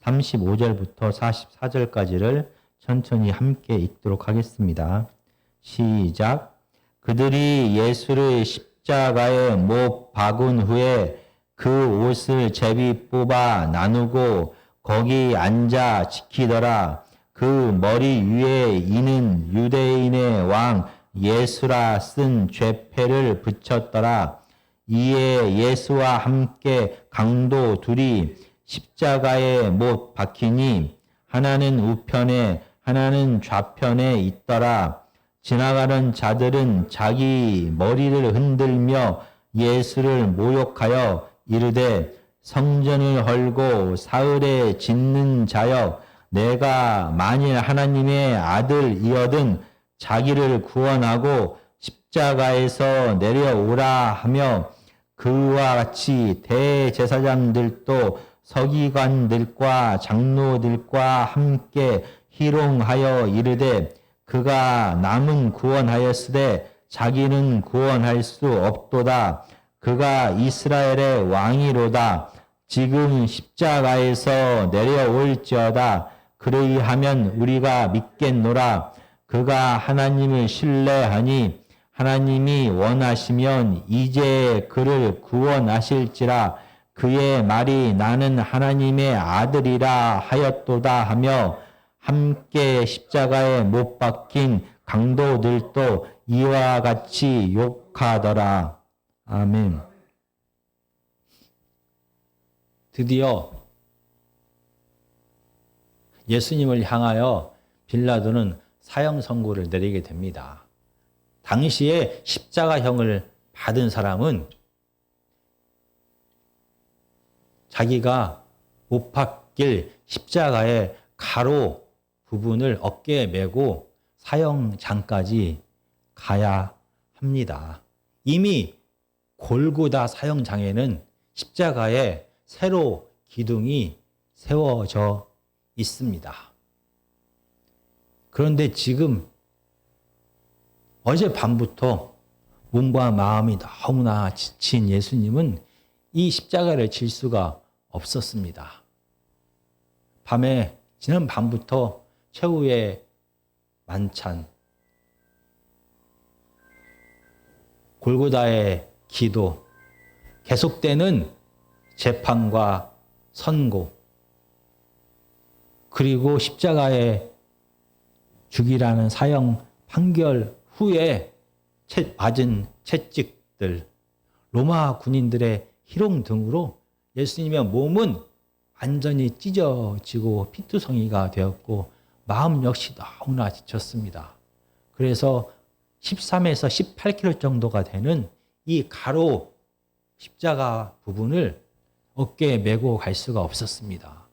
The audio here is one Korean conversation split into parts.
35절부터 44절까지를 천천히 함께 읽도록 하겠습니다. 시작. 그들이 예수를 십자가에 못 박은 후에 그 옷을 제비 뽑아 나누고 거기 앉아 지키더라. 그 머리 위에 이는 유대인의 왕 예수라 쓴 죄패를 붙였더라. 이에 예수와 함께 강도 둘이 십자가에 못 박히니 하나는 우편에 하나는 좌편에 있더라. 지나가는 자들은 자기 머리를 흔들며 예수를 모욕하여 이르되 성전을 헐고 사흘에 짓는 자여 내가 만일 하나님의 아들이어든 자기를 구원하고 십자가에서 내려오라 하며 그와 같이 대제사장들도 서기관들과 장로들과 함께 희롱하여 이르되 그가 남은 구원하였으되 자기는 구원할 수 없도다. 그가 이스라엘의 왕이로다. 지금 십자가에서 내려올지어다. 그러이하면 우리가 믿겠노라. 그가 하나님을 신뢰하니 하나님이 원하시면 이제 그를 구원하실지라. 그의 말이 나는 하나님의 아들이라 하였도다 하며 함께 십자가에 못 박힌 강도들도 이와 같이 욕하더라. 아멘. 드디어 예수님을 향하여 빌라도는 사형 선고를 내리게 됩니다. 당시에 십자가형을 받은 사람은 자기가 못 박힐 십자가의 가로 부분을 어깨에 메고 사형장까지 가야 합니다. 이미 골고다 사형장에는 십자가에 세로 기둥이 세워져 있습니다. 그런데 지금 어젯밤부터 몸과 마음이 너무나 지친 예수님은 이 십자가를 질 수가 없었습니다. 지난 밤부터 최후의 만찬, 골고다의 기도, 계속되는 재판과 선고, 그리고 십자가에 죽이라는 사형 판결 후에 맞은 채찍들, 로마 군인들의 희롱 등으로 예수님의 몸은 완전히 찢어지고 피투성이가 되었고 마음 역시 너무나 지쳤습니다. 그래서 13에서 18kg 정도가 되는 이 가로 십자가 부분을 어깨에 메고 갈 수가 없었습니다.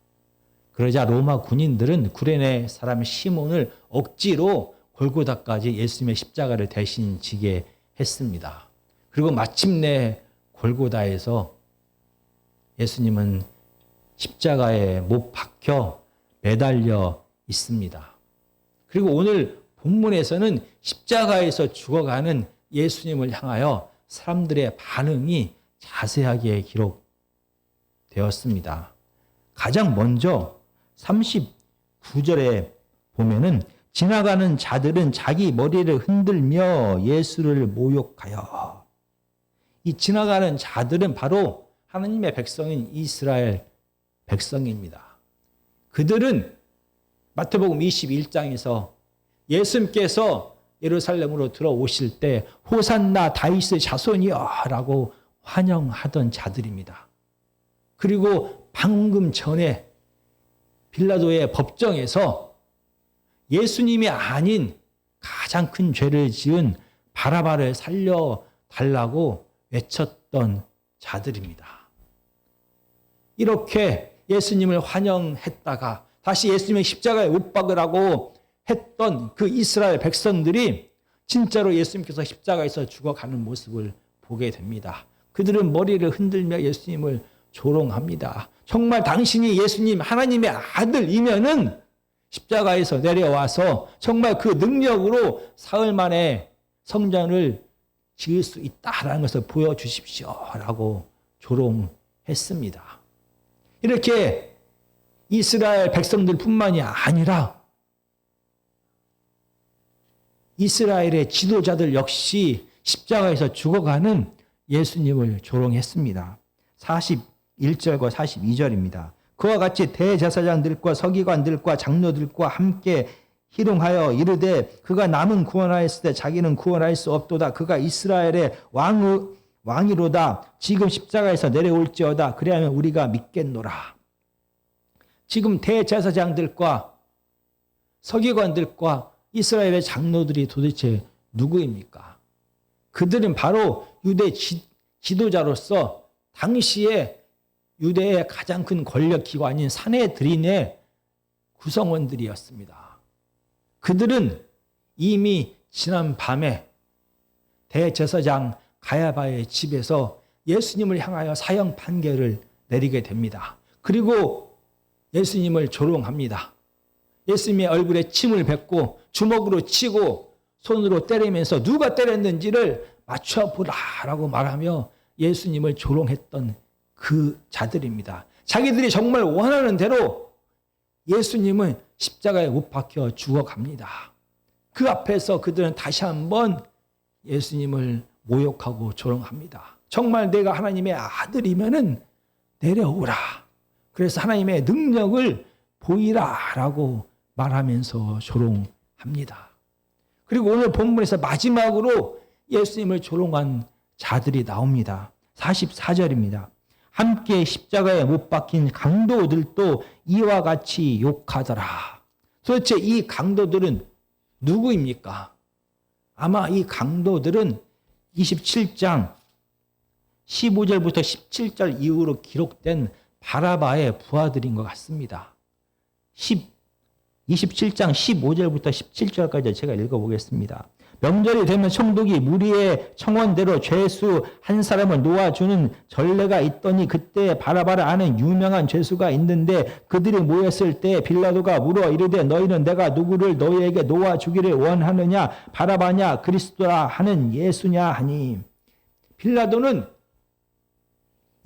그러자 로마 군인들은 구레네 사람 시몬을 억지로 골고다까지 예수님의 십자가를 대신 지게 했습니다. 그리고 마침내 골고다에서 예수님은 십자가에 못 박혀 매달려 있습니다. 그리고 오늘 본문에서는 십자가에서 죽어가는 예수님을 향하여 사람들의 반응이 자세하게 기록되었습니다. 가장 먼저 39절에 보면은 지나가는 자들은 자기 머리를 흔들며 예수를 모욕하여. 이 지나가는 자들은 바로 하나님의 백성인 이스라엘 백성입니다. 그들은 마태복음 21장에서 예수님께서 예루살렘으로 들어오실 때 호산나 다윗의 자손이여 라고 환영하던 자들입니다. 그리고 방금 전에 빌라도의 법정에서 예수님이 아닌 가장 큰 죄를 지은 바라바를 살려달라고 외쳤던 자들입니다. 이렇게 예수님을 환영했다가 다시 예수님의 십자가에 못 박으라고 했던 그 이스라엘 백성들이 진짜로 예수님께서 십자가에서 죽어가는 모습을 보게 됩니다. 그들은 머리를 흔들며 예수님을 조롱합니다. 정말 당신이 예수님 하나님의 아들이면은 십자가에서 내려와서 정말 그 능력으로 사흘 만에 성전을 지을 수 있다라는 것을 보여주십시오라고 조롱했습니다. 이렇게 이스라엘 백성들뿐만이 아니라 이스라엘의 지도자들 역시 십자가에서 죽어가는 예수님을 조롱했습니다. 41절과 42절입니다. 그와 같이 대제사장들과 서기관들과 장로들과 함께 희롱하여 이르되 그가 남은 구원하였을 때 자기는 구원할 수 없도다. 그가 이스라엘의 왕이로다. 지금 십자가에서 내려올지어다. 그리하면 우리가 믿겠노라. 지금 대제사장들과 서기관들과 이스라엘의 장로들이 도대체 누구입니까? 그들은 바로 유대 지도자로서 당시에 유대의 가장 큰 권력기관인 산헤드린의 구성원들이었습니다. 그들은 이미 지난 밤에 대제사장 가야바의 집에서 예수님을 향하여 사형 판결을 내리게 됩니다. 그리고 예수님을 조롱합니다. 예수님의 얼굴에 침을 뱉고 주먹으로 치고 손으로 때리면서 누가 때렸는지를 맞춰보라라고 말하며 예수님을 조롱했던 그 자들입니다. 자기들이 정말 원하는 대로 예수님은 십자가에 못 박혀 죽어갑니다. 그 앞에서 그들은 다시 한번 예수님을 모욕하고 조롱합니다. 정말 내가 하나님의 아들이면은 내려오라. 그래서 하나님의 능력을 보이라라고 말하면서 조롱합니다. 그리고 오늘 본문에서 마지막으로 예수님을 조롱한 자들이 나옵니다. 44절입니다. 함께 십자가에 못 박힌 강도들도 이와 같이 욕하더라. 도대체 이 강도들은 누구입니까? 아마 이 강도들은 27장 15절부터 17절 이후로 기록된 바라바의 부하들인 것 같습니다. 27장 15절부터 17절까지 제가 읽어보겠습니다. 명절이 되면 총독이 무리의 청원대로 죄수 한 사람을 놓아주는 전례가 있더니 그때 바라바를 아는 유명한 죄수가 있는데 그들이 모였을 때 빌라도가 물어 이르되 너희는 내가 누구를 너희에게 놓아주기를 원하느냐 바라바냐 그리스도라 하는 예수냐 하니 빌라도는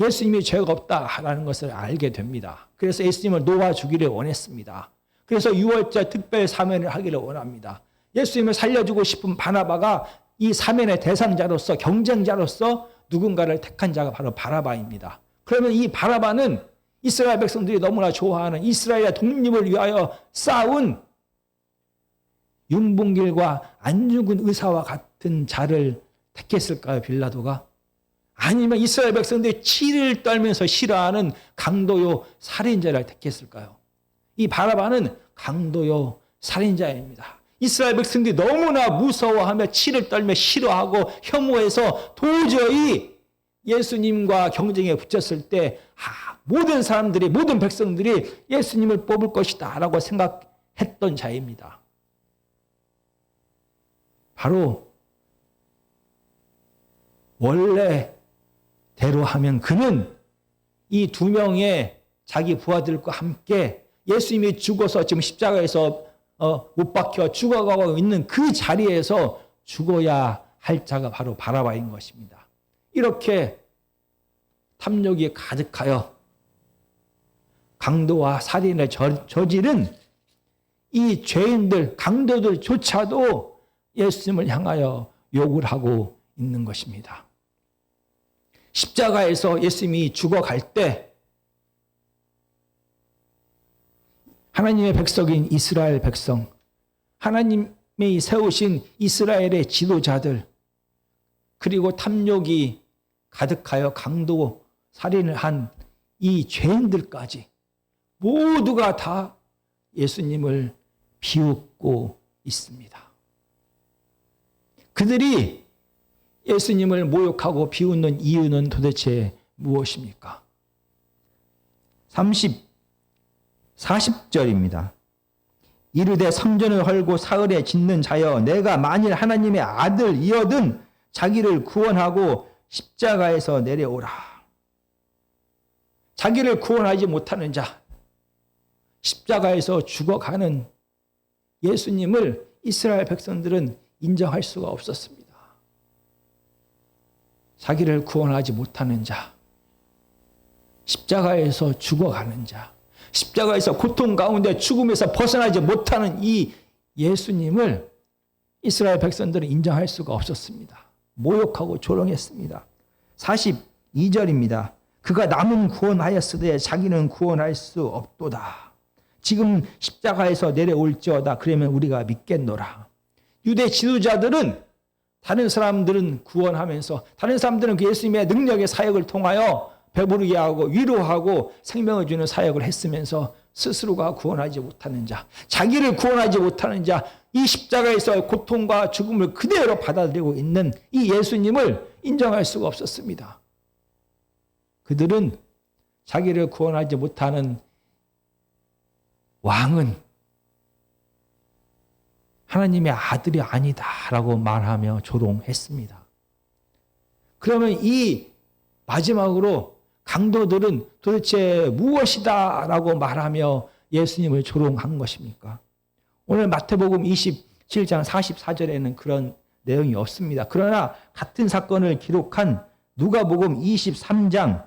예수님이 죄가 없다라는 것을 알게 됩니다. 그래서 예수님을 놓아주기를 원했습니다. 그래서 유월절 특별 사면을 하기를 원합니다. 예수님을 살려주고 싶은 바나바가 이 사면의 대상자로서 경쟁자로서 누군가를 택한 자가 바로 바라바입니다. 그러면 이 바라바는 이스라엘 백성들이 너무나 좋아하는 이스라엘의 독립을 위하여 싸운 윤봉길과 안중근 의사와 같은 자를 택했을까요, 빌라도가? 아니면 이스라엘 백성들이 치를 떨면서 싫어하는 강도요 살인자를 택했을까요? 이 바라바는 강도요 살인자입니다. 이스라엘 백성들이 너무나 무서워하며 치를 떨며 싫어하고 혐오해서 도저히 예수님과 경쟁에 붙였을 때 모든 사람들이 모든 백성들이 예수님을 뽑을 것이다 라고 생각했던 자입니다. 바로 원래대로 하면 그는 이 두 명의 자기 부하들과 함께 예수님이 죽어서 지금 십자가에서 못 박혀 죽어가고 있는 그 자리에서 죽어야 할 자가 바로 바라바인 것입니다. 이렇게 탐욕이 가득하여 강도와 살인을 저지른 이 죄인들, 강도들조차도 예수님을 향하여 욕을 하고 있는 것입니다. 십자가에서 예수님이 죽어갈 때 하나님의 백성인 이스라엘 백성, 하나님이 세우신 이스라엘의 지도자들, 그리고 탐욕이 가득하여 강도 살인을 한 이 죄인들까지 모두가 다 예수님을 비웃고 있습니다. 그들이 예수님을 모욕하고 비웃는 이유는 도대체 무엇입니까? 40절입니다. 이르되 성전을 헐고 사흘에 짓는 자여 내가 만일 하나님의 아들이어든 자기를 구원하고 십자가에서 내려오라. 자기를 구원하지 못하는 자, 십자가에서 죽어가는 예수님을 이스라엘 백성들은 인정할 수가 없었습니다. 자기를 구원하지 못하는 자, 십자가에서 죽어가는 자, 십자가에서 고통 가운데 죽음에서 벗어나지 못하는 이 예수님을 이스라엘 백성들은 인정할 수가 없었습니다. 모욕하고 조롱했습니다. 42절입니다. 그가 남은 구원하였으되 자기는 구원할 수 없도다. 지금 십자가에서 내려올지어다. 그러면 우리가 믿겠노라. 유대 지도자들은 다른 사람들은 구원하면서 다른 사람들은 그 예수님의 능력의 사역을 통하여 배부르게 하고 위로하고 생명을 주는 사역을 했으면서 스스로가 구원하지 못하는 자, 자기를 구원하지 못하는 자, 이 십자가에서 고통과 죽음을 그대로 받아들이고 있는 이 예수님을 인정할 수가 없었습니다. 그들은 자기를 구원하지 못하는 왕은 하나님의 아들이 아니다라고 말하며 조롱했습니다. 그러면 이 마지막으로 강도들은 도대체 무엇이다라고 말하며 예수님을 조롱한 것입니까? 오늘 마태복음 27장 44절에는 그런 내용이 없습니다. 그러나 같은 사건을 기록한 누가복음 23장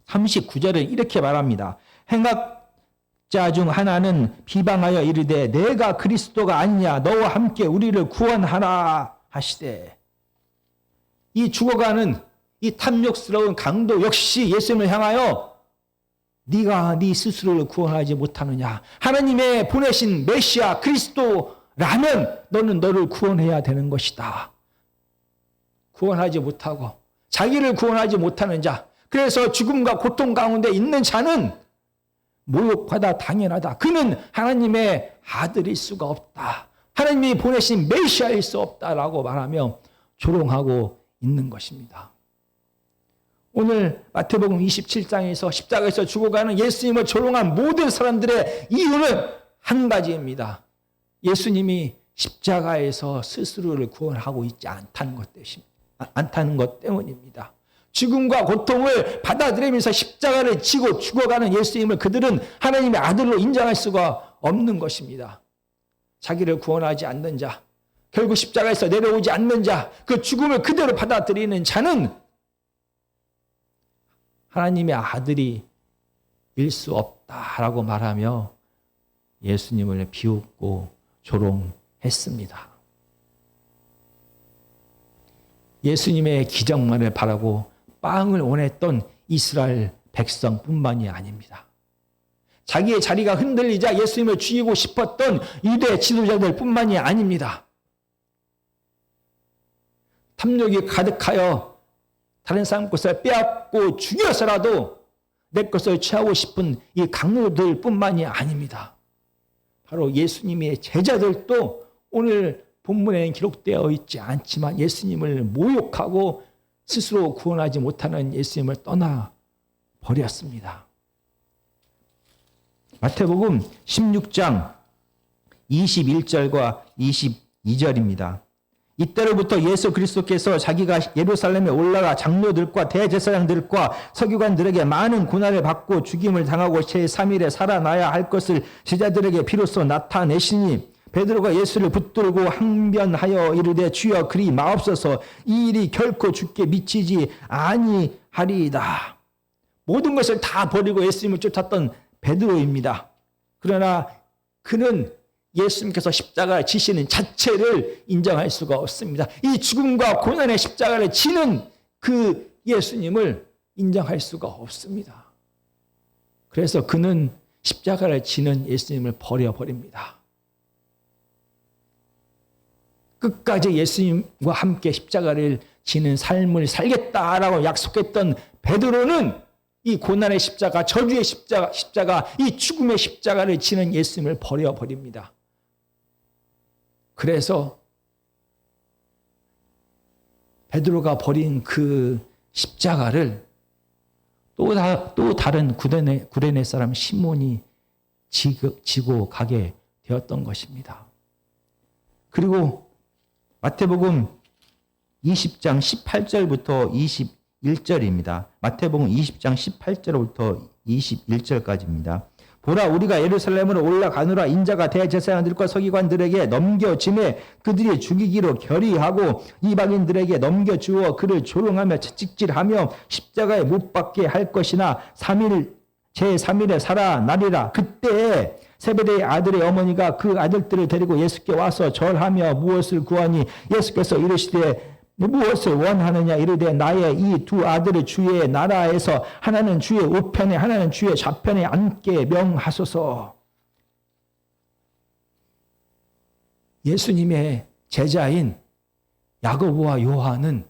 39절은 이렇게 말합니다. 행악자 중 하나는 비방하여 이르되 내가 그리스도가 아니냐 너와 함께 우리를 구원하라 하시되, 이 죽어가는 이 탐욕스러운 강도 역시 예수님을 향하여 네가 네 스스로를 구원하지 못하느냐, 하나님의 보내신 메시아 그리스도라면 너는 너를 구원해야 되는 것이다. 구원하지 못하고 자기를 구원하지 못하는 자, 그래서 죽음과 고통 가운데 있는 자는 모욕받아 당연하다. 그는 하나님의 아들일 수가 없다. 하나님이 보내신 메시아일 수 없다라고 말하며 조롱하고 있는 것입니다. 오늘 마태복음 27장에서 십자가에서 죽어가는 예수님을 조롱한 모든 사람들의 이유는 한 가지입니다. 예수님이 십자가에서 스스로를 구원하고 있지 않다는 것 때문입니다. 죽음과 고통을 받아들이면서 십자가를 지고 죽어가는 예수님을 그들은 하나님의 아들로 인정할 수가 없는 것입니다. 자기를 구원하지 않는 자, 결국 십자가에서 내려오지 않는 자, 그 죽음을 그대로 받아들이는 자는 하나님의 아들이 일 수 없다라고 말하며 예수님을 비웃고 조롱했습니다. 예수님의 기적만을 바라고 빵을 원했던 이스라엘 백성뿐만이 아닙니다. 자기의 자리가 흔들리자 예수님을 죽이고 싶었던 유대 지도자들뿐만이 아닙니다. 탐욕이 가득하여 다른 사람 것을 빼앗고 죽여서라도 내 것을 취하고 싶은 이 강도들뿐만이 아닙니다. 바로 예수님의 제자들도 오늘 본문에는 기록되어 있지 않지만 예수님을 모욕하고 스스로 구원하지 못하는 예수님을 떠나 버렸습니다. 마태복음 16장 21절과 22절입니다. 이때로부터 예수 그리스도께서 자기가 예루살렘에 올라가 장로들과 대제사장들과 서기관들에게 많은 고난을 받고 죽임을 당하고 제3일에 살아나야 할 것을 제자들에게 비로소 나타내시니 베드로가 예수를 붙들고 항변하여 이르되 주여 그리 마옵소서, 이 일이 결코 주께 미치지 아니하리이다. 모든 것을 다 버리고 예수님을 쫓았던 베드로입니다. 그러나 그는 예수님께서 십자가를 지시는 자체를 인정할 수가 없습니다. 이 죽음과 고난의 십자가를 지는 그 예수님을 인정할 수가 없습니다. 그래서 그는 십자가를 지는 예수님을 버려버립니다. 끝까지 예수님과 함께 십자가를 지는 삶을 살겠다라고 약속했던 베드로는 이 고난의 십자가, 저주의 십자가, 이 죽음의 십자가를 지는 예수님을 버려버립니다. 그래서 베드로가 버린 그 십자가를 또 다른 구레네 사람 시몬이 지고 가게 되었던 것입니다. 그리고 마태복음 20장 18절부터 21절입니다. 마태복음 20장 18절부터 21절까지입니다. 보라, 우리가 예루살렘으로 올라가노라. 인자가 대제사장들과 서기관들에게 넘겨짐에 그들이 죽이기로 결의하고 이방인들에게 넘겨주어 그를 조롱하며 채찍질하며 십자가에 못 박게 할 것이나 3일 제3일에 살아나리라. 그때 세베대의 아들의 어머니가 그 아들들을 데리고 예수께 와서 절하며 무엇을 구하니 예수께서 이르시되 무엇을 원하느냐 이르되 나의 이 두 아들을 주의 나라에서 하나는 주의 우편에 하나는 주의 좌편에 앉게 명하소서. 예수님의 제자인 야고보와 요한은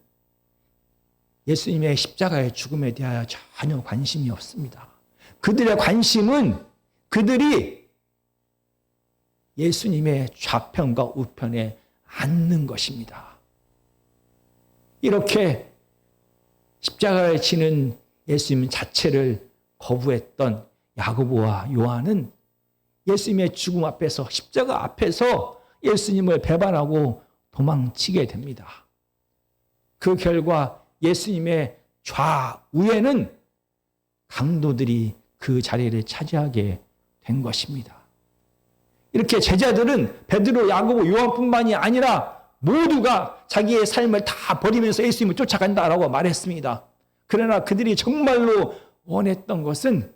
예수님의 십자가의 죽음에 대하여 전혀 관심이 없습니다. 그들의 관심은 그들이 예수님의 좌편과 우편에 앉는 것입니다. 이렇게 십자가에 지는 예수님 자체를 거부했던 야고보와 요한은 예수님의 죽음 앞에서 십자가 앞에서 예수님을 배반하고 도망치게 됩니다. 그 결과 예수님의 좌우에는 강도들이 그 자리를 차지하게 된 것입니다. 이렇게 제자들은 베드로, 야고보, 요한뿐만이 아니라 모두가 자기의 삶을 다 버리면서 예수님을 쫓아간다라고 말했습니다. 그러나 그들이 정말로 원했던 것은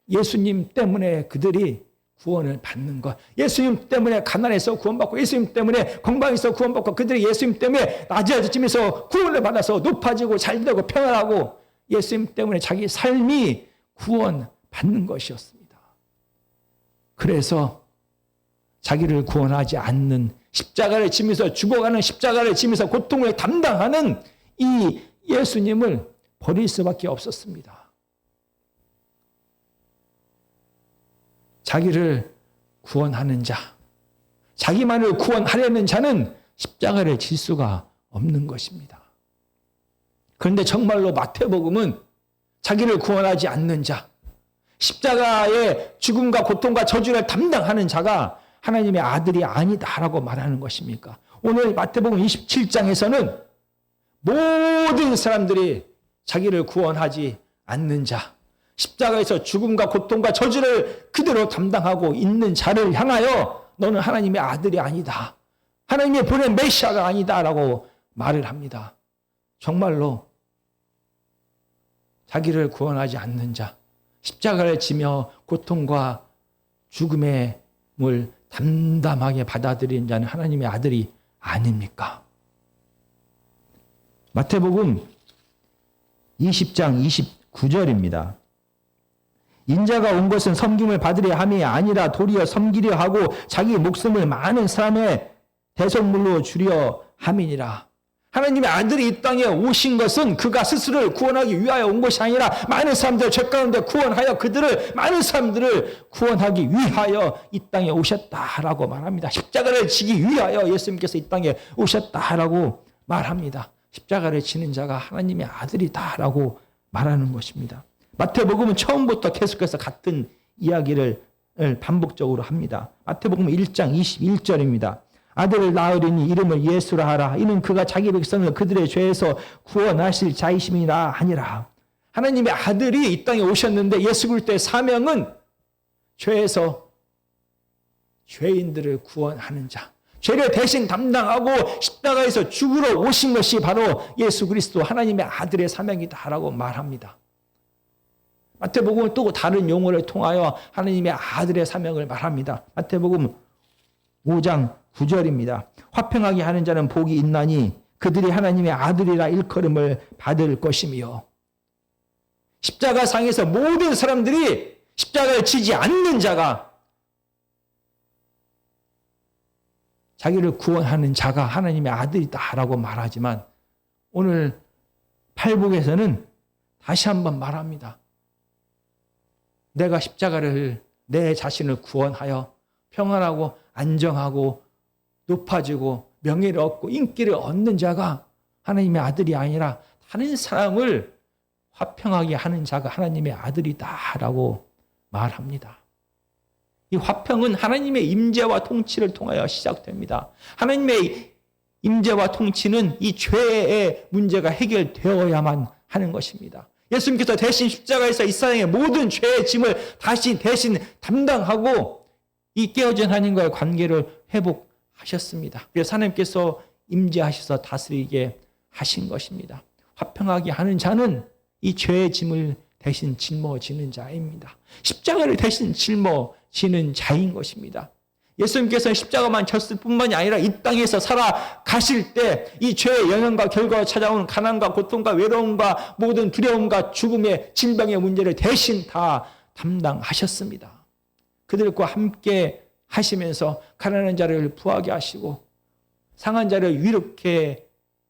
예수님 때문에 그들이 구원을 받는 것. 예수님 때문에 가난해서 구원받고 예수님 때문에 건강해서 구원받고 그들이 예수님 때문에 낮아지면서 구원을 받아서 높아지고 잘되고 평안하고 예수님 때문에 자기 삶이 구원받는 것이었습니다. 그래서 자기를 구원하지 않는 십자가를 지면서 죽어가는 십자가를 지면서 고통을 담당하는 이 예수님을 버릴 수밖에 없었습니다. 자기를 구원하는 자, 자기만을 구원하려는 자는 십자가를 질 수가 없는 것입니다. 그런데 정말로 마태복음은 자기를 구원하지 않는 자, 십자가의 죽음과 고통과 저주를 담당하는 자가 하나님의 아들이 아니다라고 말하는 것입니까? 오늘 마태복음 27장에서는 모든 사람들이 자기를 구원하지 않는 자, 십자가에서 죽음과 고통과 저주를 그대로 담당하고 있는 자를 향하여 너는 하나님의 아들이 아니다. 하나님의 보낸 메시아가 아니다라고 말을 합니다. 정말로 자기를 구원하지 않는 자, 십자가를 지며 고통과 죽음의 물 담담하게 받아들이는 자는 하나님의 아들이 아닙니까? 마태복음 20장 29절입니다. 인자가 온 것은 섬김을 받으려 함이 아니라 도리어 섬기려 하고 자기 목숨을 많은 사람의 대속물로 주려 함이니라. 하나님의 아들이 이 땅에 오신 것은 그가 스스로를 구원하기 위하여 온 것이 아니라 많은 사람들을 죄 가운데 구원하여 그들을 많은 사람들을 구원하기 위하여 이 땅에 오셨다라고 말합니다. 십자가를 지기 위하여 예수님께서 이 땅에 오셨다라고 말합니다. 십자가를 지는 자가 하나님의 아들이다라고 말하는 것입니다. 마태복음은 처음부터 계속해서 같은 이야기를 반복적으로 합니다. 마태복음 1장 21절입니다. 아들을 낳으리니 이름을 예수라 하라. 이는 그가 자기 백성을 그들의 죄에서 구원하실 자이심이라 하니라. 하나님의 아들이 이 땅에 오셨는데 예수 그리스도의 사명은 죄에서 죄인들을 구원하는 자, 죄를 대신 담당하고 십자가에서 죽으러 오신 것이 바로 예수 그리스도 하나님의 아들의 사명이다라고 말합니다. 마태복음은 또 다른 용어를 통하여 하나님의 아들의 사명을 말합니다. 마태복음 5장 9절입니다. 화평하게 하는 자는 복이 있나니 그들이 하나님의 아들이라 일컬음을 받을 것이며. 십자가상에서 모든 사람들이 십자가를 지지 않는 자가 자기를 구원하는 자가 하나님의 아들이다라고 말하지만 오늘 팔복에서는 다시 한번 말합니다. 내가 십자가를 내 자신을 구원하여 평안하고 안정하고 높아지고 명예를 얻고 인기를 얻는 자가 하나님의 아들이 아니라 다른 사람을 화평하게 하는 자가 하나님의 아들이다라고 말합니다. 이 화평은 하나님의 임재와 통치를 통하여 시작됩니다. 하나님의 임재와 통치는 이 죄의 문제가 해결되어야만 하는 것입니다. 예수님께서 대신 십자가에서 이 세상의 모든 죄의 짐을 다시 대신 담당하고 이 깨어진 하나님과의 관계를 회복하셨습니다. 그래서 하나님께서 임재하셔서 다스리게 하신 것입니다. 화평하게 하는 자는 이 죄의 짐을 대신 짊어지는 자입니다. 십자가를 대신 짊어지는 자인 것입니다. 예수님께서는 십자가만 졌을 뿐만이 아니라 이 땅에서 살아가실 때 이 죄의 영향과 결과가 찾아오는 가난과 고통과 외로움과 모든 두려움과 죽음의 질병의 문제를 대신 다 담당하셨습니다. 그들과 함께 하시면서 가난한 자를 부하게 하시고 상한 자를 위롭게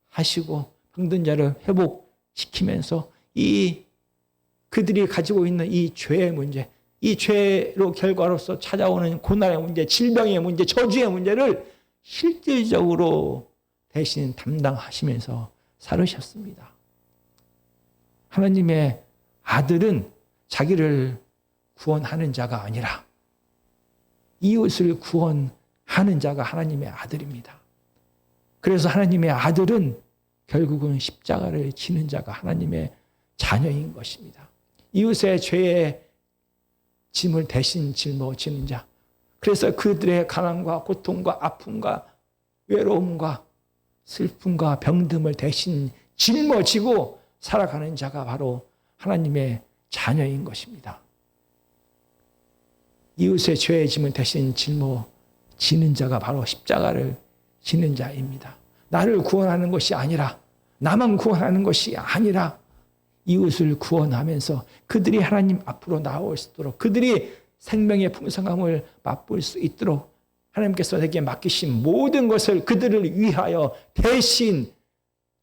하시고 병든 자를 회복시키면서 이 그들이 가지고 있는 이 죄의 문제, 이 죄로 결과로서 찾아오는 고난의 문제, 질병의 문제, 저주의 문제를 실질적으로 대신 담당하시면서 살으셨습니다. 하나님의 아들은 자기를 구원하는 자가 아니라 이웃을 구원하는 자가 하나님의 아들입니다. 그래서 하나님의 아들은 결국은 십자가를 지는 자가 하나님의 자녀인 것입니다. 이웃의 죄의 짐을 대신 짊어지는 자. 그래서 그들의 가난과 고통과 아픔과 외로움과 슬픔과 병듦을 대신 짊어지고 살아가는 자가 바로 하나님의 자녀인 것입니다. 이웃의 죄의 짐을 대신 짊어지는 자가 바로 십자가를 지는 자입니다. 나를 구원하는 것이 아니라, 나만 구원하는 것이 아니라 이웃을 구원하면서 그들이 하나님 앞으로 나올 수 있도록, 그들이 생명의 풍성함을 맛볼 수 있도록 하나님께서 내게 맡기신 모든 것을 그들을 위하여 대신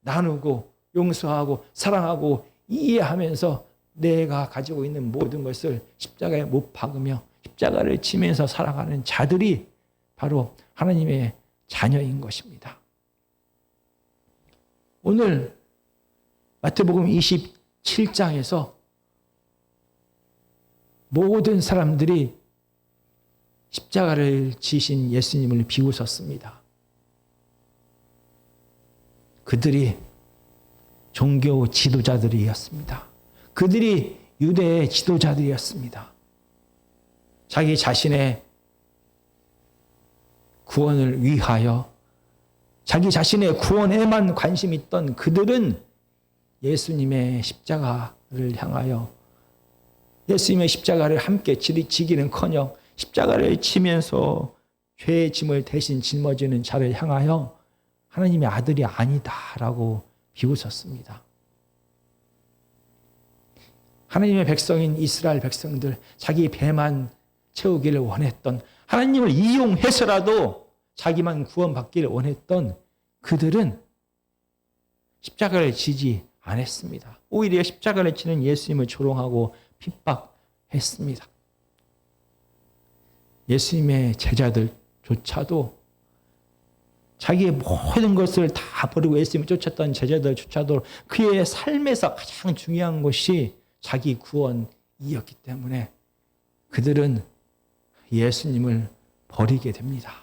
나누고 용서하고 사랑하고 이해하면서 내가 가지고 있는 모든 것을 십자가에 못 박으며 십자가를 지면서 살아가는 자들이 바로 하나님의 자녀인 것입니다. 오늘 마태복음 27장에서 모든 사람들이 십자가를 지신 예수님을 비웃었습니다. 그들이 종교 지도자들이었습니다. 그들이 유대의 지도자들이었습니다. 자기 자신의 구원을 위하여 자기 자신의 구원에만 관심이 있던 그들은 예수님의 십자가를 향하여 예수님의 십자가를 함께 지기는커녕 십자가를 지면서 죄의 짐을 대신 짊어지는 자를 향하여 하나님의 아들이 아니다라고 비웃었습니다. 하나님의 백성인 이스라엘 백성들, 자기 배만 채우기를 원했던, 하나님을 이용해서라도 자기만 구원받기를 원했던 그들은 십자가를 지지 않았습니다. 오히려 십자가를 지는 예수님을 조롱하고 핍박했습니다. 예수님의 제자들조차도 자기의 모든 것을 다 버리고 예수님을 쫓았던 제자들조차도 그의 삶에서 가장 중요한 것이 자기 구원이었기 때문에 그들은 예수님을 버리게 됩니다.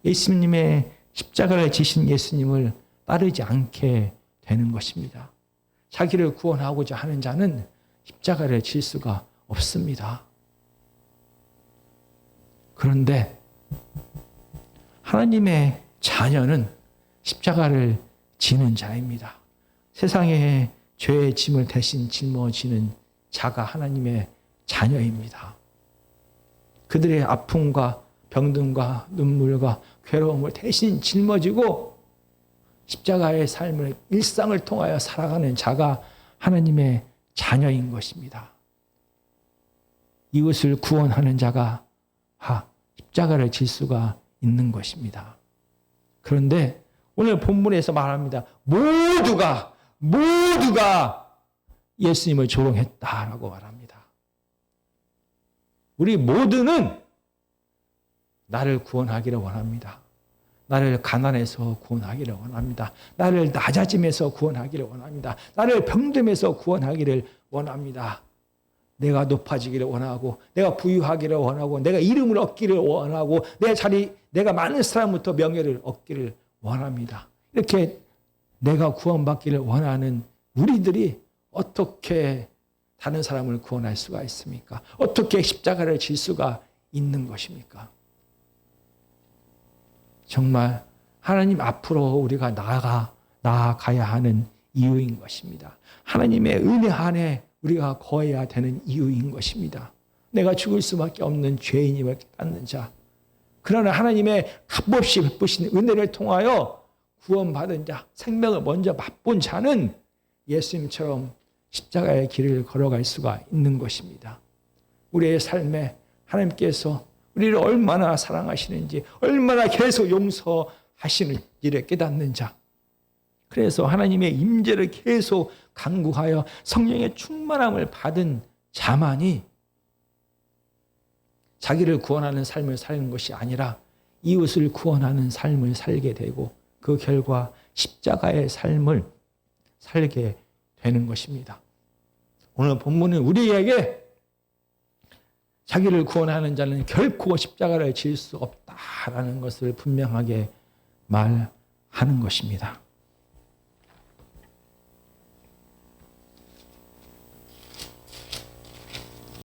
예수님의 십자가를 지신 예수님을 따르지 않게 되는 것입니다. 자기를 구원하고자 하는 자는 십자가를 질 수가 없습니다. 그런데 하나님의 자녀는 십자가를 지는 자입니다. 세상의 죄의 짐을 대신 짊어지는 자가 하나님의 자녀입니다. 그들의 아픔과 병듦과 눈물과 괴로움을 대신 짊어지고 십자가의 삶을 일상을 통하여 살아가는 자가 하나님의 자녀인 것입니다. 이웃을 구원하는 자가 십자가를 질 수가 있는 것입니다. 그런데 오늘 본문에서 말합니다. 모두가 예수님을 조롱했다라고 말합니다. 우리 모두는 나를 구원하기를 원합니다. 나를 가난해서 구원하기를 원합니다. 나를 낮아짐에서 구원하기를 원합니다. 나를 병듦에서 구원하기를 원합니다. 내가 높아지기를 원하고, 내가 부유하기를 원하고, 내가 이름을 얻기를 원하고, 내가 많은 사람부터 명예를 얻기를 원합니다. 이렇게 내가 구원받기를 원하는 우리들이 어떻게 다른 사람을 구원할 수가 있습니까? 어떻게 십자가를 질 수가 있는 것입니까? 정말 하나님 앞으로 우리가 나아가야 하는 이유인 것입니다. 하나님의 은혜 안에 우리가 거해야 되는 이유인 것입니다. 내가 죽을 수밖에 없는 죄인임을 깨닫는 자, 그러나 하나님의 값없이 베푸신 은혜를 통하여 구원받은 자, 생명을 먼저 맛본 자는 예수님처럼 십자가의 길을 걸어갈 수가 있는 것입니다. 우리의 삶에 하나님께서 우리를 얼마나 사랑하시는지, 얼마나 계속 용서하시는지를 깨닫는 자, 그래서 하나님의 임재를 계속 간구하여 성령의 충만함을 받은 자만이 자기를 구원하는 삶을 사는 것이 아니라 이웃을 구원하는 삶을 살게 되고 그 결과 십자가의 삶을 살게 되는 것입니다. 오늘 본문은 우리에게 자기를 구원하는 자는 결코 십자가를 질 수 없다라는 것을 분명하게 말하는 것입니다.